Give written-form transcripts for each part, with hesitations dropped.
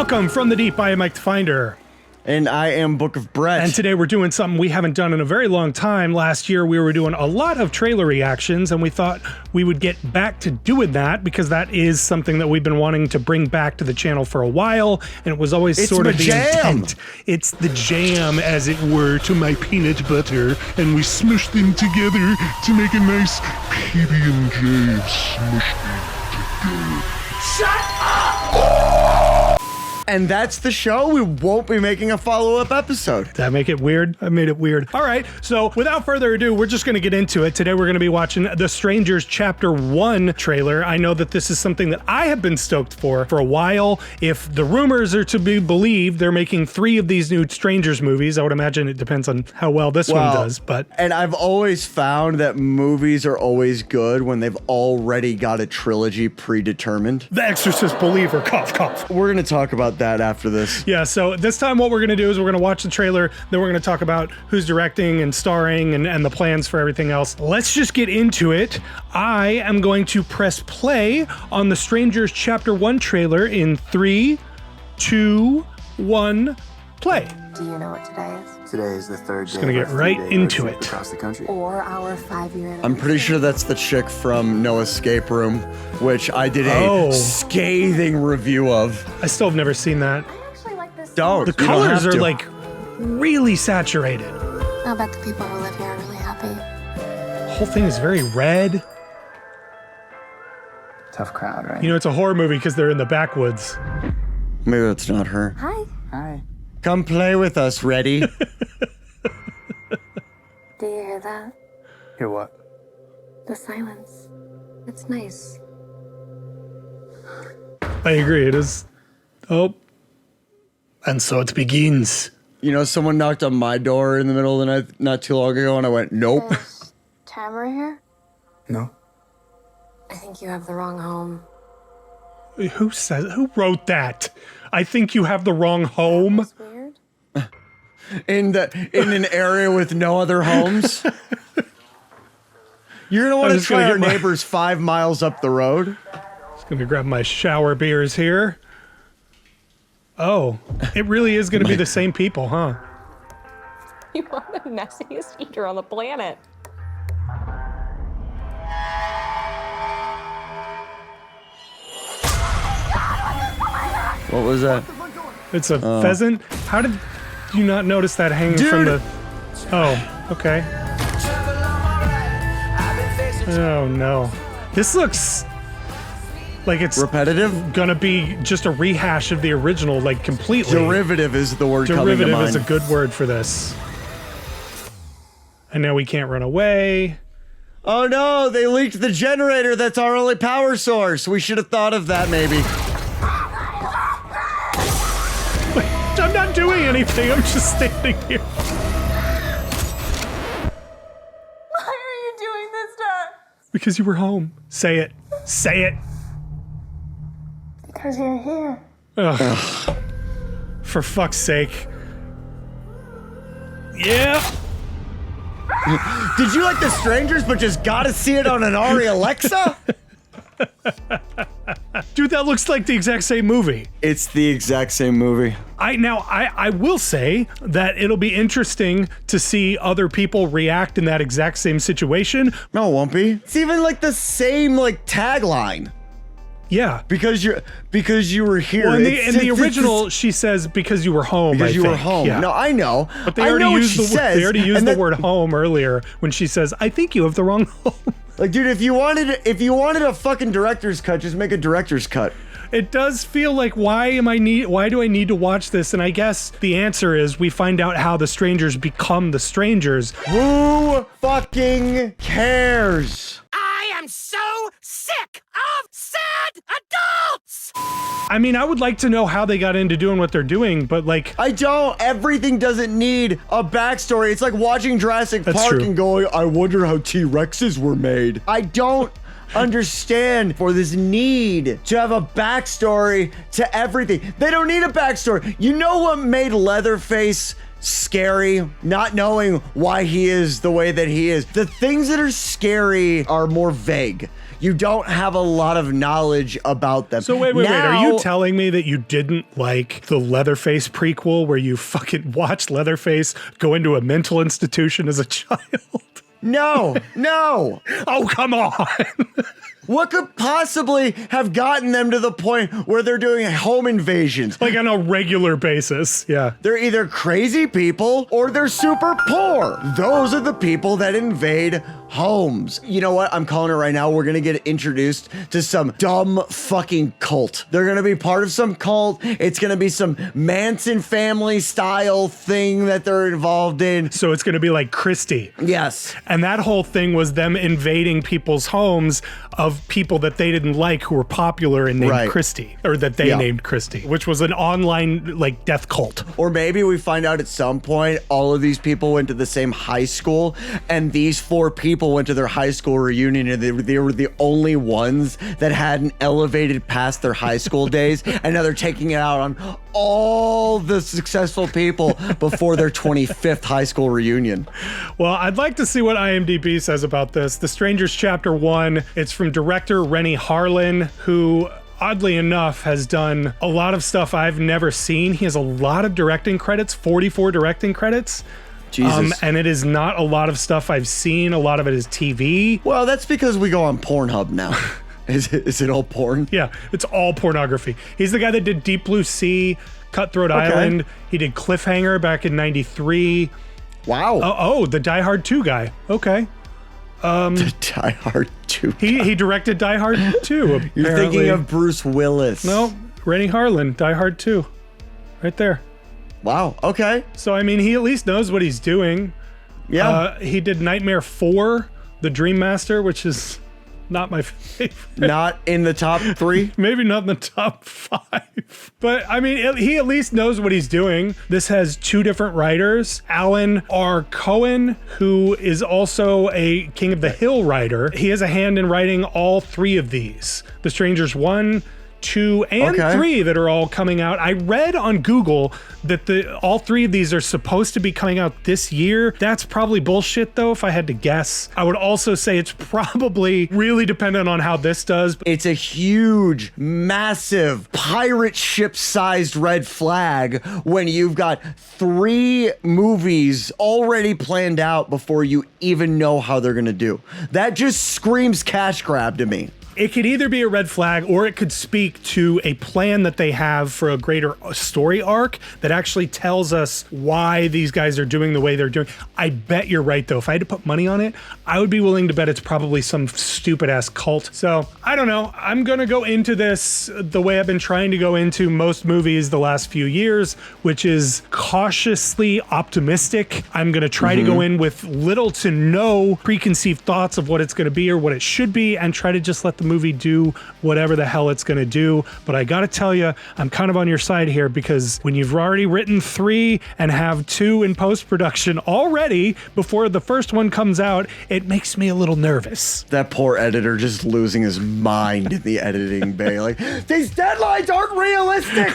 Welcome from the deep. I am Mike the Finder. And I am Book of Brett. And today we're doing something we haven't done in a very long time. Last year we were doing a lot of trailer reactions, and we thought we would get back to doing that because that is something that we've been wanting to bring back to the channel for a while, and it was always sort of the intent. It's the jam, as it were, to my peanut butter, and we smush them together to make a nice PB&J smushed together. Shut up! And that's the show. We won't be making a follow-up episode. Did I make it weird? I made it weird. All right, so without further ado, we're just going to get into it. Today we're going to be watching The Strangers Chapter 1 trailer. I know that this is something that I have been stoked for a while. If the rumors are to be believed, they're making 3 of these new Strangers movies. I would imagine it depends on how well this one does, but... And I've always found that movies are always good when they've already got a trilogy predetermined. The Exorcist Believer, cough, cough. We're going to talk about that after this. Yeah, so this time what we're going to do is we're going to watch the trailer, then we're going to talk about who's directing and starring and the plans for everything else. Let's just get into it. I am going to press play on the Strangers Chapter 1 trailer in 3, 2, 1, play. Do you know what today is? Today is the third day. Just gonna get right into it. Across the country. Or our 5-year I'm pretty sure that's the chick from No Escape Room, which I did a scathing review of. I still have never seen that. I actually like this. Don't. The colors are like really saturated. I bet the people who live here are really happy. The whole thing is very red. Tough crowd, right? You know, it's a horror movie because they're in the backwoods. Maybe that's not her. Hi. Hi. Come play with us, ready? Do you hear that? Hear what? The silence. It's nice. I agree, it is. Oh. And so it begins. You know, someone knocked on my door in the middle of the night not too long ago, and I went, nope. Is Tamara here? No. I think you have the wrong home. Who wrote that? I think you have the wrong home. That's weird. In an area with no other homes. You're gonna want to try our neighbors 5 miles up the road. Just gonna grab my shower beers here. Oh, it really is gonna be the same people, huh? You are the messiest eater on the planet. What was that? It's a pheasant? How did you not notice that hanging from the... Oh, okay. Oh no. This looks like it's repetitive. Gonna be just a rehash of the original, like completely. Derivative is the word coming to mind. Derivative is a good word for this. And now we can't run away. Oh no, they leaked the generator. That's our only power source. We should have thought of that maybe. I'm not doing anything. I'm just standing here. Why are you doing this to us? Because you were home. Say it. Say it. Because you're here. Ugh. For fuck's sake. Yeah. Did you like The Strangers but just gotta see it on an Ari Alexa? Dude, that looks like the exact same movie. It's the exact same movie. I will say that it'll be interesting to see other people react in that exact same situation. No, it won't be. It's even like the same like tagline. Yeah. Because you were here. Well, in the original, she says because you were home. Because you were think. home. Yeah. No, I know. But they I already know used what she says. They already used the word home earlier when she says, "I think you have the wrong home." Like, dude, if you wanted a fucking director's cut, just make a director's cut. It does feel like why do I need to watch this? And I guess the answer is we find out how the strangers become the strangers. Who fucking cares? I am so sick of sad adults! I mean, I would like to know how they got into doing what they're doing, but like... I don't. Everything doesn't need a backstory. It's like watching Jurassic Park and going, I wonder how T-Rexes were made. I don't understand for this need to have a backstory to everything. They don't need a backstory. You know what made Leatherface scary? Not knowing why he is the way that he is. The things that are scary are more vague. You don't have a lot of knowledge about them. So wait. Are you telling me that you didn't like the Leatherface prequel where you fucking watched Leatherface go into a mental institution as a child? No. Oh, come on. What could possibly have gotten them to the point where they're doing home invasions? Like on a regular basis. Yeah. They're either crazy people or they're super poor. Those are the people that invade homes. You know what? I'm calling it right now. We're gonna get introduced to some dumb fucking cult. They're gonna be part of some cult. It's gonna be some Manson family style thing that they're involved in. So it's going to be like Christie. Yes. And that whole thing was them invading people's homes of people that they didn't like who were popular and named Christie, or that they named Christie, which was an online like death cult. Or maybe we find out at some point all of these people went to the same high school, and these 4 people went to their high school reunion, and they were the only ones that hadn't elevated past their high school days, and now they're taking it out on all the successful people before their 25th high school reunion. Well, I'd like to see what IMDb says about this. The Strangers Chapter 1, it's from director Rennie Harlin, who oddly enough has done a lot of stuff I've never seen. He has a lot of directing credits, 44 directing credits. Jesus. And it is not a lot of stuff I've seen. A lot of it is TV. Well, that's because we go on Pornhub now. Is it all porn? Yeah, it's all pornography. He's the guy that did Deep Blue Sea, Cutthroat Island. He did Cliffhanger back in '93. Wow. Oh, the Die Hard 2 guy. Okay. The Die Hard 2. He directed Die Hard 2. Apparently. You're thinking of Bruce Willis. No, Rennie Harlin, Die Hard 2. Right there. Wow. Okay. So, I mean, he at least knows what he's doing. Yeah. He did Nightmare 4, The Dream Master, which is not my favorite. Not in the top 3? Maybe not in the top 5. But, I mean, he at least knows what he's doing. This has 2 different writers. Alan R. Cohen, who is also a King of the Hill writer. He has a hand in writing all 3 of these. The Strangers 1, 2, and 3 that are all coming out. I read on Google that all 3 of these are supposed to be coming out this year. That's probably bullshit though, if I had to guess. I would also say it's probably really dependent on how this does. It's a huge, massive, pirate ship-sized red flag when you've got 3 movies already planned out before you even know how they're gonna do. That just screams cash grab to me. It could either be a red flag or it could speak to a plan that they have for a greater story arc that actually tells us why these guys are doing the way they're doing. I bet you're right, though. If I had to put money on it, I would be willing to bet it's probably some stupid ass cult. So I don't know. I'm going to go into this the way I've been trying to go into most movies the last few years, which is cautiously optimistic. I'm going to try to go in with little to no preconceived thoughts of what it's going to be or what it should be, and try to just let the movie do whatever the hell it's going to do. But I got to tell you, I'm kind of on your side here, because when you've already written 3 and have 2 in post-production already before the first one comes out, it makes me a little nervous. That poor editor just losing his mind in the editing bay. Like, these deadlines aren't realistic.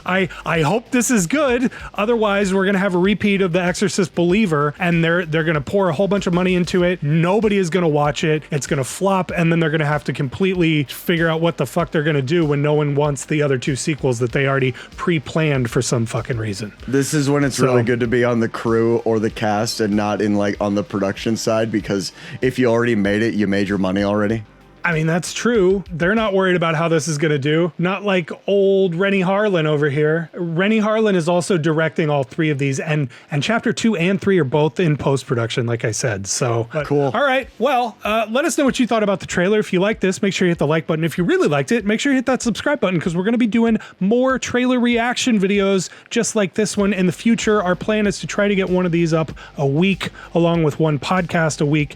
I hope this is good. Otherwise, we're gonna have a repeat of The Exorcist Believer, and they're gonna pour a whole bunch of money into it. Nobody is gonna watch it. It's gonna flop, and then they're gonna have to completely figure out what the fuck they're gonna do when no one wants the other 2 sequels that they already pre-planned for some fucking reason. This is when it's really good to be on the crew or the cast and not in like on the production side, because if you already made it, you made your money already. I mean, that's true. They're not worried about how this is going to do. Not like old Rennie Harlin over here. Rennie Harlin is also directing all 3 of these, and chapter 2 and 3 are both in post-production, like I said. So cool. All right. Well, let us know what you thought about the trailer. If you like this, make sure you hit the like button. If you really liked it, make sure you hit that subscribe button, because we're going to be doing more trailer reaction videos just like this one in the future. Our plan is to try to get one of these up a week, along with one podcast a week.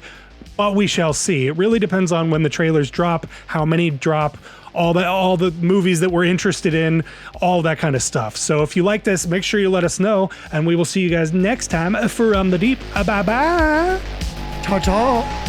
But we shall see. It really depends on when the trailers drop, how many drop, all the movies that we're interested in, all that kind of stuff. So if you like this, make sure you let us know, and we will see you guys next time for the Deep. Bye-bye. Ta-ta.